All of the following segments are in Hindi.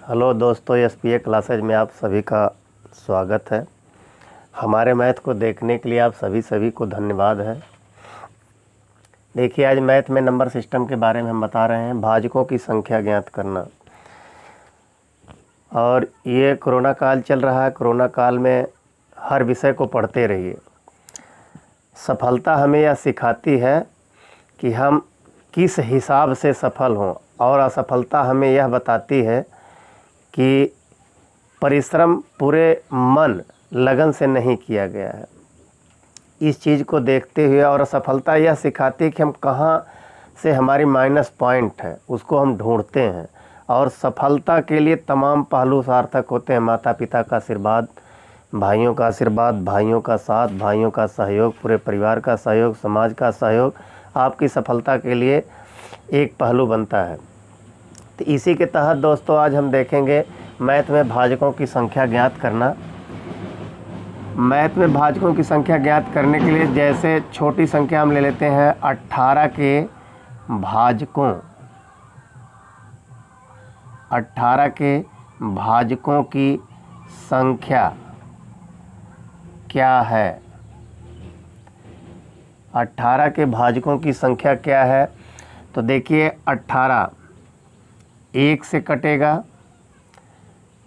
हेलो दोस्तों, एसपीए क्लासेज में आप सभी का स्वागत है। हमारे मैथ को देखने के लिए आप सभी को धन्यवाद है। देखिए, आज मैथ में नंबर सिस्टम के बारे में हम बता रहे हैं, भाजकों की संख्या ज्ञात करना। और ये कोरोना काल चल रहा है। कोरोना काल में हर विषय को पढ़ते रहिए। सफलता हमें यह सिखाती है कि हम किस हिसाब से सफल हों, और असफलता हमें यह बताती है कि परिश्रम पूरे मन लगन से नहीं किया गया है। इस चीज़ को देखते हुए, और असफलता यह सिखाती है कि हम कहाँ से हमारी माइनस पॉइंट है उसको हम ढूंढते हैं। और सफलता के लिए तमाम पहलू सार्थक होते हैं। माता पिता का आशीर्वाद, भाइयों का आशीर्वाद, भाइयों का साथ, भाइयों का सहयोग, पूरे परिवार का सहयोग, समाज का सहयोग आपकी सफलता के लिए एक पहलू बनता है। तो इसी के तहत दोस्तों आज हम देखेंगे मैथ में भाजकों की संख्या ज्ञात करना। मैथ में भाजकों की संख्या ज्ञात करने के लिए जैसे छोटी संख्या हम ले लेते हैं 18 के भाजकों। 18 के भाजकों की संख्या क्या है? 18 के भाजकों की संख्या क्या है? तो देखिए, 18 1 से कटेगा,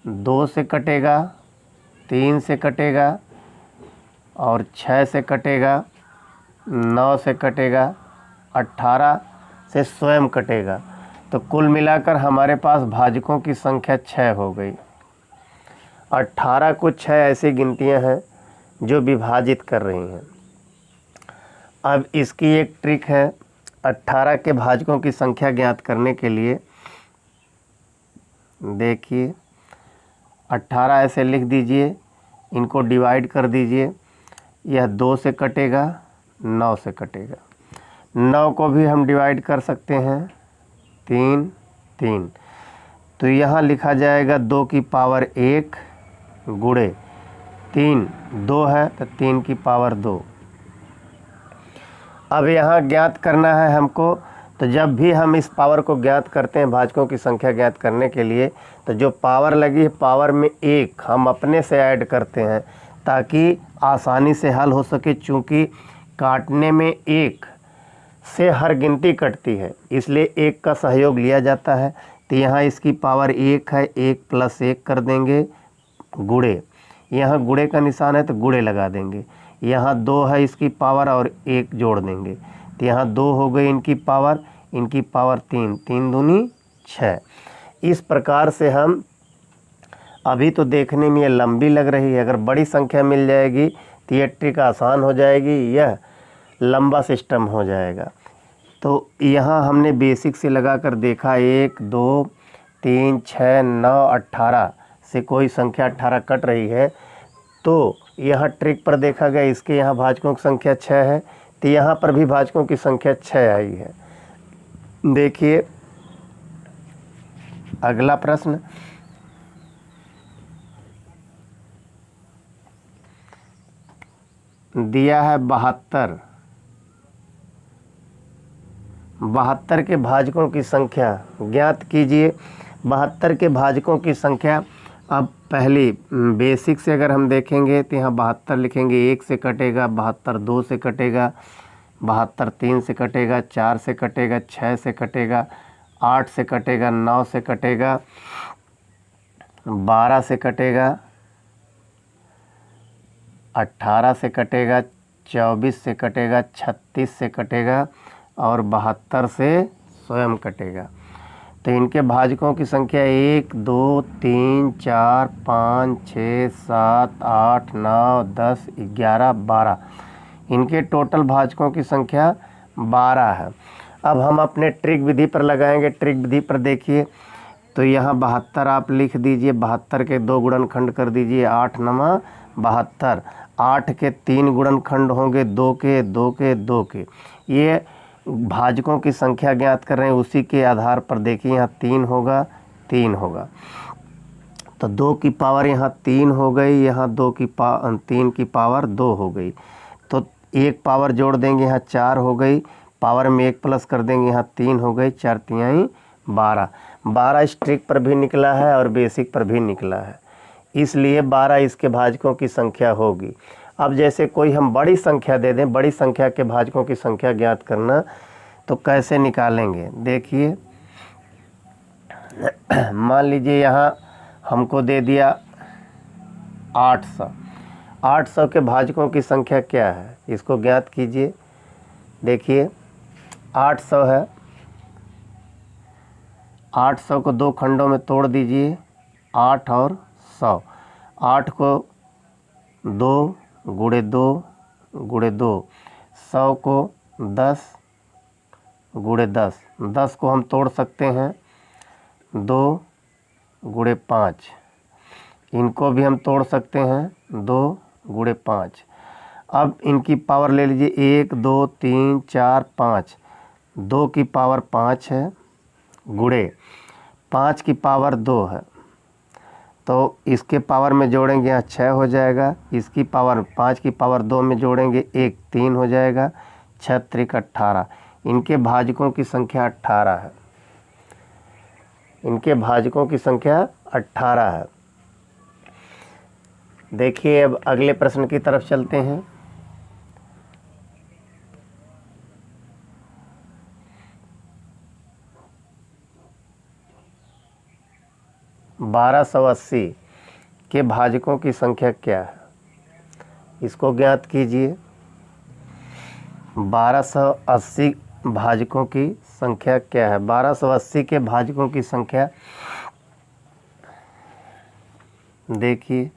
2 से कटेगा, 3 से कटेगा, और 6 से कटेगा, 9 से कटेगा, 18 से स्वयं कटेगा। तो कुल मिलाकर हमारे पास भाजकों की संख्या 6 हो गई। 18 को 6 ऐसी गिनतियां हैं जो विभाजित कर रही हैं। अब इसकी एक ट्रिक है। 18 के भाजकों की संख्या ज्ञात करने के लिए देखिए, 18 ऐसे लिख दीजिए, इनको डिवाइड कर दीजिए। यह 2 से कटेगा, 9 से कटेगा। 9 को भी हम डिवाइड कर सकते हैं, 3 3। तो यहाँ लिखा जाएगा 2 की पावर 1 गुणे 3, 2 है तो 3 की पावर 2। अब यहाँ ज्ञात करना है हमको। तो जब भी हम इस पावर को ज्ञात करते हैं भाजकों की संख्या ज्ञात करने के लिए, तो जो पावर लगी है पावर में 1 हम अपने से ऐड करते हैं ताकि आसानी से हल हो सके। चूँकि काटने में 1 से हर गिनती कटती है, इसलिए 1 का सहयोग लिया जाता है। तो यहाँ इसकी पावर 1 है, 1 + 1 कर देंगे गुणे। यहाँ गुणे का निशान है तो गुणे लगा देंगे। यहाँ 2 है इसकी पावर और 1 जोड़ देंगे, तो यहाँ 2 हो गई इनकी पावर 3, 3 दूनी 6। इस प्रकार से हम, अभी तो देखने में ये लंबी लग रही है, अगर बड़ी संख्या मिल जाएगी तो ये ट्रिक आसान हो जाएगी, यह लंबा सिस्टम हो जाएगा। तो यहाँ हमने बेसिक से लगा कर देखा, 1 2 3 6 9 18 से कोई संख्या 18 कट रही है, तो यहाँ ट्रिक पर देखा गया इसके यहाँ भाजकों की संख्या 6 है, तो यहाँ पर भी भाजकों की संख्या 6 आई है। देखिए अगला प्रश्न, दिया है 72। 72 के भाजकों की संख्या ज्ञात कीजिए। 72 के भाजकों की संख्या, अब पहली बेसिक से अगर हम देखेंगे तो यहाँ 72 लिखेंगे, 1 से कटेगा, 72 2 से कटेगा, 72 3 से कटेगा, 4 से कटेगा, 6 से कटेगा, 8 से कटेगा, 9 से कटेगा, 12 से कटेगा, 18 से कटेगा, 24 से कटेगा, 36 से कटेगा, और 72 से स्वयं कटेगा। तो इनके भाजकों की संख्या 1 2 3 4 5 6 7 8 9 10 11 12। इनके टोटल भाजकों की संख्या 12 है। अब हम अपने ट्रिक विधि पर लगाएंगे। ट्रिक विधि पर देखिए, तो यहाँ 72 आप लिख दीजिए, 72 के 2 गुणनखंड कर दीजिए, 8 9 72। 8 के 3 गुणनखंड होंगे, 2 के 2 के 2 के। ये भाजकों की संख्या ज्ञात कर रहे हैं, उसी के आधार पर देखिए, यहाँ 3 होगा, 3 होगा, तो 2 की पावर यहाँ 3 हो गई, यहाँ 3 की पावर 2 हो गई। तो एक पावर जोड़ देंगे, यहाँ 4 हो गई, पावर में 1 प्लस कर देंगे, यहाँ 3 हो गई, 4 तिहाई 12। 12 स्ट्रिक पर भी निकला है और बेसिक पर भी निकला है, इसलिए 12 इसके भाजकों की संख्या होगी। अब जैसे कोई हम बड़ी संख्या दे दें, बड़ी संख्या के भाजकों की संख्या ज्ञात करना, तो कैसे निकालेंगे देखिए। मान लीजिए यहाँ हमको दे दिया 800। 800 के भाजकों की संख्या क्या है, इसको ज्ञात कीजिए। देखिए 800 है, 800 को 2 खंडों में तोड़ दीजिए, 8 और 100। 8 को 2 गुणे 2 गुणे 2, 100 को 10 गुणे 10। 10 को हम तोड़ सकते हैं 2 गुणे 5, इनको भी हम तोड़ सकते हैं 2 गुणे 5। अब इनकी पावर ले लीजिए, 1 2 3 4 5, 2 की पावर 5 है गुणे 5 की पावर 2 है, तो इसके पावर में जोड़ेंगे यहाँ 6 हो जाएगा, इसकी पावर 5 की पावर 2 में जोड़ेंगे 1 3 हो जाएगा, 6 त्रिक 18। इनके भाजकों की संख्या 18 है, इनके भाजकों की संख्या 18 है। देखिए अब अगले प्रश्न की तरफ चलते हैं। बारह 1280 के भाजकों की संख्या क्या है, इसको ज्ञात कीजिए। 1280 भाजकों की संख्या क्या है। 1280 के भाजकों की संख्या देखिए,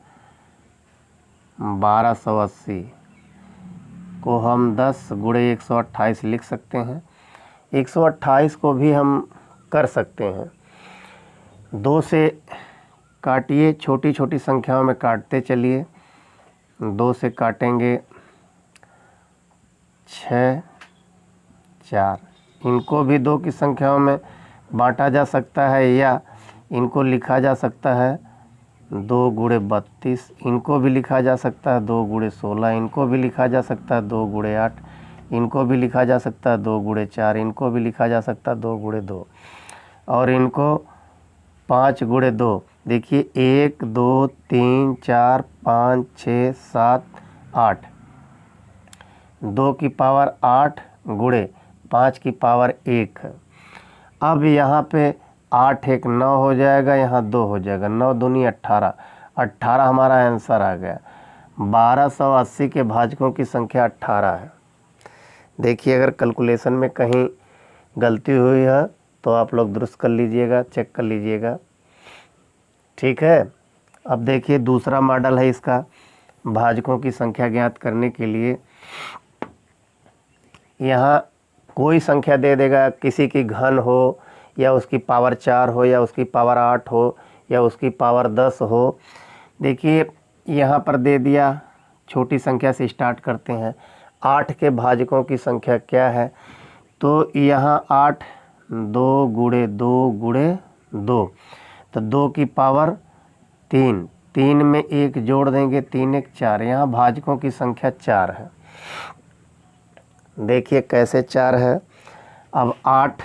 1280 को हम 10 गुणे 128 लिख सकते हैं। 128 को भी हम कर सकते हैं, 2 से काटिए, छोटी छोटी संख्याओं में काटते चलिए। 2 से काटेंगे 6 4, इनको भी 2 की संख्याओं में बांटा जा सकता है या इनको लिखा जा सकता है 2 गुणे 32, इनको भी लिखा जा सकता है 2 गुणे 16, इनको भी लिखा जा सकता है 2 गुणे 8, इनको भी लिखा जा सकता है 2 गुणे 4, इनको भी लिखा जा सकता है 2 गुणे 2, और इनको 5 गुणे 2। देखिए 1 2 3 4 5 6 7 8, 2 की पावर 8 गुणे 5 की पावर 1 है। अब यहाँ पे 8 1 9 हो जाएगा, यहाँ 2 हो जाएगा, 9 दूनी 18, 18 हमारा आंसर आ गया। 1280 के भाजकों की संख्या 18 है। देखिए अगर कैलकुलेशन में कहीं गलती हुई है तो आप लोग दुरुस्त कर लीजिएगा, चेक कर लीजिएगा, ठीक है। अब देखिए दूसरा मॉडल है इसका, भाजकों की संख्या ज्ञात करने के लिए। यहाँ कोई संख्या दे देगा, किसी की घन हो या उसकी पावर 4 हो या उसकी पावर 8 हो या उसकी पावर 10 हो। देखिए यहाँ पर दे दिया, छोटी संख्या से स्टार्ट करते हैं। 8 के भाजकों की संख्या क्या है, तो यहाँ 8 2 गुणे 2 गुणे 2, तो 2 की पावर 3, 3 में 1 जोड़ देंगे, 3 1 4, यहाँ भाजकों की संख्या 4 है। देखिए कैसे 4 है। अब 8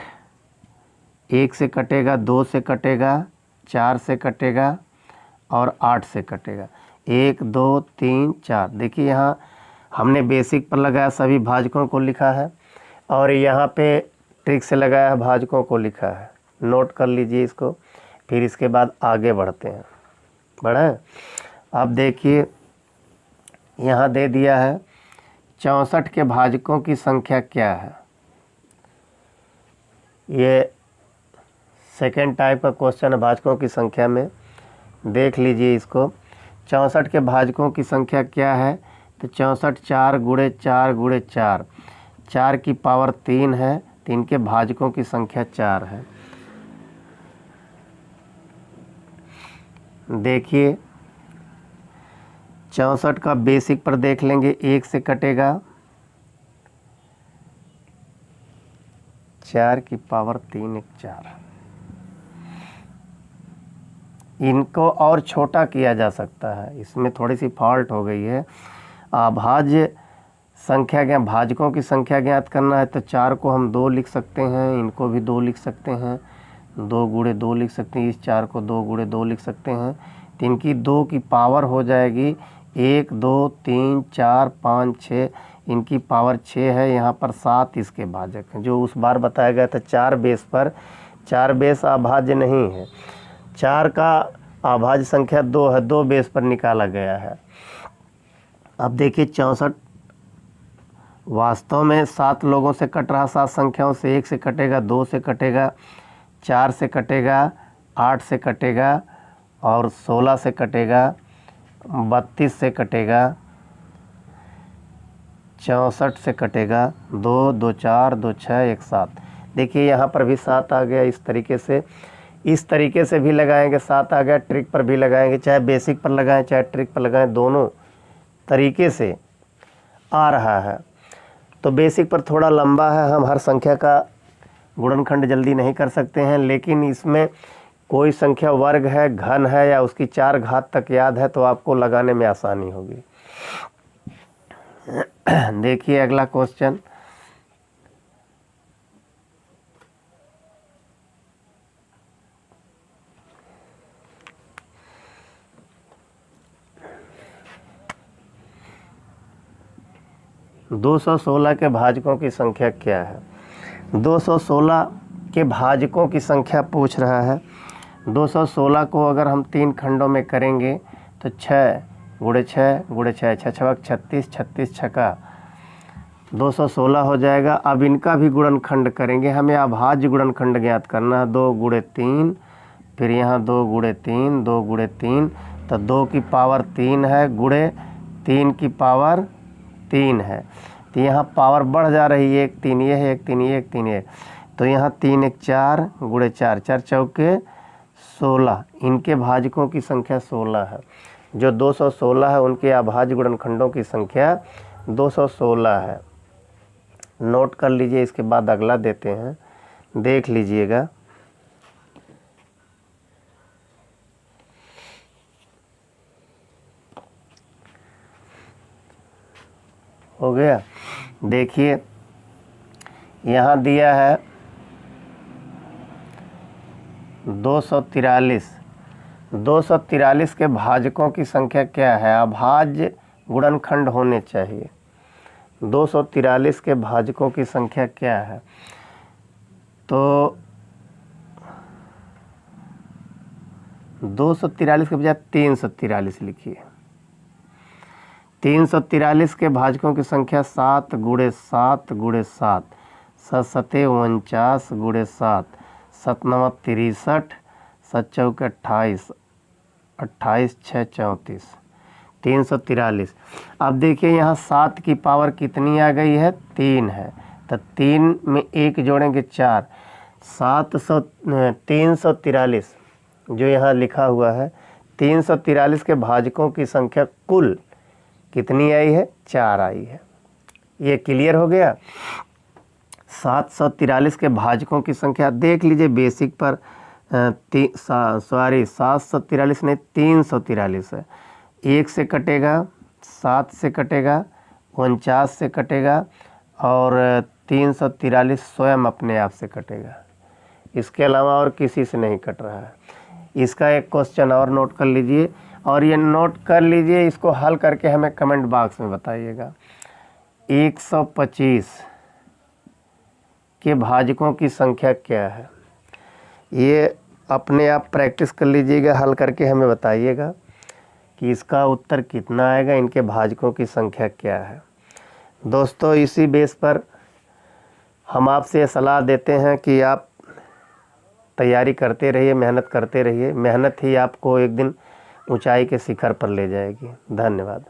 1 से कटेगा, 2 से कटेगा, 4 से कटेगा और 8 से कटेगा, 1 2 3 4। देखिए यहाँ हमने बेसिक पर लगाया, सभी भाजकों को लिखा है, और यहाँ पे ट्रिक से लगाया भाजकों को लिखा है। नोट कर लीजिए इसको, फिर इसके बाद आगे बढ़ते हैं। बढ़े। अब देखिए यहाँ दे दिया है 64 के भाजकों की संख्या क्या है। ये सेकेंड टाइप का क्वेश्चन है भाजकों की संख्या में, देख लीजिए इसको। 64 के भाजकों की संख्या क्या है, तो 64 4 गुणे 4 गुणे 4, 4 की पावर 3 है, 3 के भाजकों की संख्या 4 है। देखिए 64 का बेसिक पर देख लेंगे, 1 से कटेगा, 4 की पावर 3 1 4। इनको और छोटा किया जा सकता है, इसमें थोड़ी सी फॉल्ट हो गई है। भाज्य संख्या ज्ञात, भाजकों की संख्या ज्ञात करना है तो 4 को हम 2 लिख सकते हैं, इनको भी 2 लिख सकते हैं, 2 गुणे 2 लिख सकते हैं, इस 4 को 2 गुणे 2 लिख सकते हैं। तो इनकी 2 की पावर हो जाएगी 1 2 3 4 5 6, इनकी पावर 6 है। यहाँ पर 7 इसके भाजक हैं, जो उस बार बताया गया था 4 बेस पर। 4 बेस अभाज्य नहीं है, 4 का अभाज्य संख्या 2 है, 2 बेस पर निकाला गया है। अब देखिए 64 वास्तव में 7 लोगों से कट रहा, 7 संख्याओं से। 1 से कटेगा, 2 से कटेगा, 4 से कटेगा, 8 से कटेगा और 16 से कटेगा, 32 से कटेगा, 64 से कटेगा, 2 2 4 2 6 1 7। देखिए यहाँ पर भी 7 आ गया। इस तरीके से भी लगाएंगे, 7 आ गया। ट्रिक पर भी लगाएंगे, चाहे बेसिक पर लगाएं चाहे ट्रिक पर लगाएं, दोनों तरीके से आ रहा है। तो बेसिक पर थोड़ा लंबा है, हम हर संख्या का गुणनखंड जल्दी नहीं कर सकते हैं, लेकिन इसमें कोई संख्या वर्ग है, घन है या उसकी 4 घात तक याद है तो आपको लगाने में आसानी होगी। देखिए अगला क्वेश्चन, दो 216 के भाजकों की संख्या क्या है? 216 के भाजकों की संख्या पूछ रहा है। 216 को अगर हम 3 खंडों में करेंगे तो 6 गुणे 6 गुणे 6, 6 छक 36, 36 छका 216 हो जाएगा। अब इनका भी गुणनखंड करेंगे, हमें अभाज्य गुणनखंड ज्ञात करना है। 2 गुणे 3, फिर यहाँ 2 गुणे 3, 2 गुणे 3, तो 2 की पावर 3 है, गुणे 3 की पावर 3 है। तो यहाँ पावर बढ़ जा रही है, 1 3 ये है, 1 3 ये, 1 3 ये। तो यहाँ 3 1 4 गुणे 4, 4 चौके 16, इनके भाजकों की संख्या 16 है। जो 216 है उनके अभाज्य गुणनखंडों की संख्या 216 है। नोट कर लीजिए, इसके बाद अगला देते हैं, देख लीजिएगा। हो गया। देखिए यहाँ दिया है 243। 243 के भाजकों की संख्या क्या है? अभाज्य गुणनखंड होने चाहिए। 243 के भाजकों की संख्या क्या है? तो 243 के बजाय 343 लिखिए। 343 के भाजकों की संख्या 7 गुणे 7 गुणे 7, 7 सते 49 गुणे 7, 7 नवा 63, 7 चौके 28, 28 6 34, 343। अब देखिए यहाँ 7 की पावर कितनी आ गई है? 3 है। तो 3 में 1 जोड़ेंगे 4, 343 जो यहाँ लिखा हुआ है। 343 के भाजकों की संख्या कुल कितनी आई है? 4 आई है। ये क्लियर हो गया। 743 के भाजकों की संख्या देख लीजिए बेसिक पर। 743 नहीं 343 है। 1 से कटेगा, 7 से कटेगा, 49 से कटेगा और 343 स्वयं अपने आप से कटेगा। इसके अलावा और किसी से नहीं कट रहा है। इसका एक क्वेश्चन और नोट कर लीजिए, और ये नोट कर लीजिए, इसको हल करके हमें कमेंट बॉक्स में बताइएगा। 125 के भाजकों की संख्या क्या है? ये अपने आप प्रैक्टिस कर लीजिएगा, हल करके हमें बताइएगा कि इसका उत्तर कितना आएगा, इनके भाजकों की संख्या क्या है। दोस्तों इसी बेस पर हम आपसे सलाह देते हैं कि आप तैयारी करते रहिए, मेहनत करते रहिए। मेहनत ही आपको एक दिन ऊंचाई के शिखर पर ले जाएगी। धन्यवाद।